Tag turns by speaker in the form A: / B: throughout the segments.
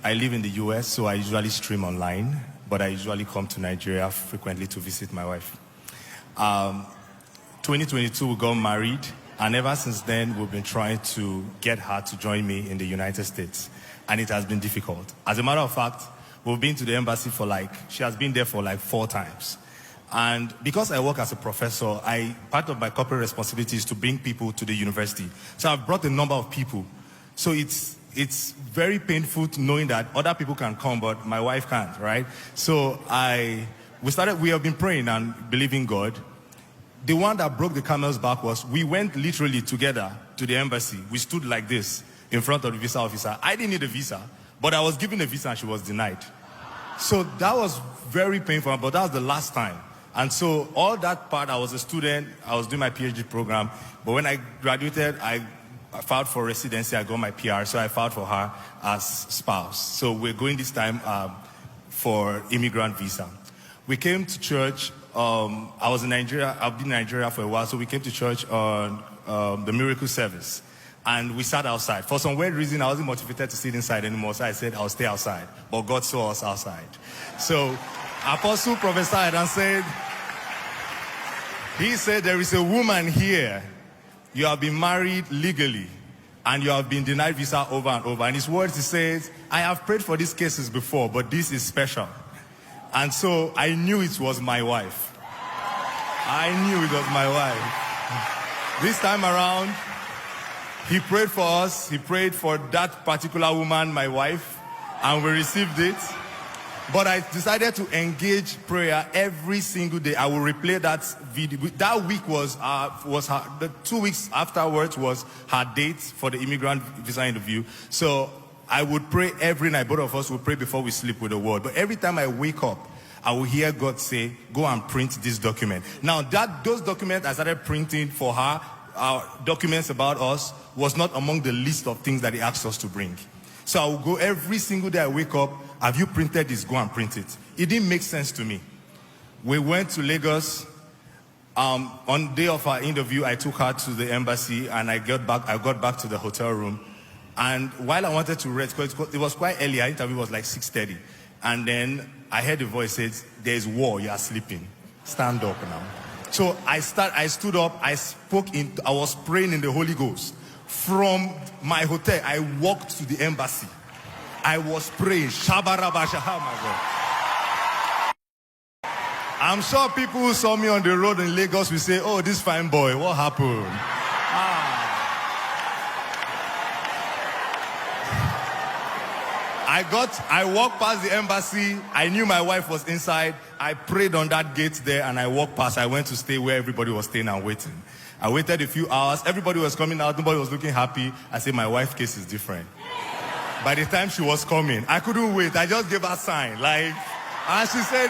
A: I live in the US, so I usually stream online, but I usually come to Nigeria frequently to visit my wife. 2022, we got married, and ever since then, we've been trying to get her to join me in the United States, and it has been difficult. As a matter of fact, we've been to the embassy she has been there for 4 times. And because I work as a professor, part of my corporate responsibility is to bring people to the university. So I've brought a number of people. So it's very painful knowing that other people can come, but my wife can't, right? So we have been praying and believing God. The one that broke the camel's back was we went literally together to the embassy. We stood like this in front of the visa officer. I didn't need a visa, but I was given a visa and she was denied. So that was very painful, but that was the last time. And so all that part, I was a student, I was doing my PhD program, but when I graduated, I filed for residency, I got my PR, so I filed for her as spouse. So we're going this time for immigrant visa. We came to church, I was in Nigeria, I've been in Nigeria for a while, so we came to church on the miracle service. And we sat outside. For some weird reason, I wasn't motivated to sit inside anymore, so I said I'll stay outside. But God saw us outside. So Apostle prophesied and said, he said, there is a woman here. You have been married legally, and you have been denied visa over and over. And his words, he says, I have prayed for these cases before, but this is special. And so I knew it was my wife. I knew it was my wife. This time around, he prayed for us. He prayed for that particular woman, my wife, and we received it. But I decided to engage prayer every single day. I will replay that video. That week was her, the 2 weeks afterwards was her date for the immigrant visa interview. So I would pray every night. Both of us would pray before we sleep with the word. But every time I wake up, I will hear God say, go and print this document. Now those documents I started printing for her, documents about us, was not among the list of things that he asked us to bring. So I will go every single day I wake up, have you printed this? Go and print it. It didn't make sense to me. We went to Lagos. On the day of our interview, I took her to the embassy and I got back to the hotel room. And while I wanted to rest, because it was quite early, our interview was 6:30. And then I heard a voice say, there's war, you are sleeping. Stand up now. So I stood up, I was praying in the Holy Ghost. From my hotel, I walked to the embassy. I was praying. Oh my God. I'm sure people who saw me on the road in Lagos will say, oh, this fine boy, what happened? I walked past the embassy. I knew my wife was inside. I prayed on that gate there and I walked past. I went to stay where everybody was staying and waiting. I waited a few hours. Everybody was coming out. Nobody was looking happy. I said, my wife's case is different. By the time she was coming, I couldn't wait. I just gave her a sign. And she said,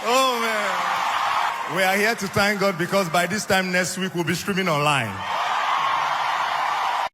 A: oh man, we are here to thank God because by this time next week we'll be streaming online.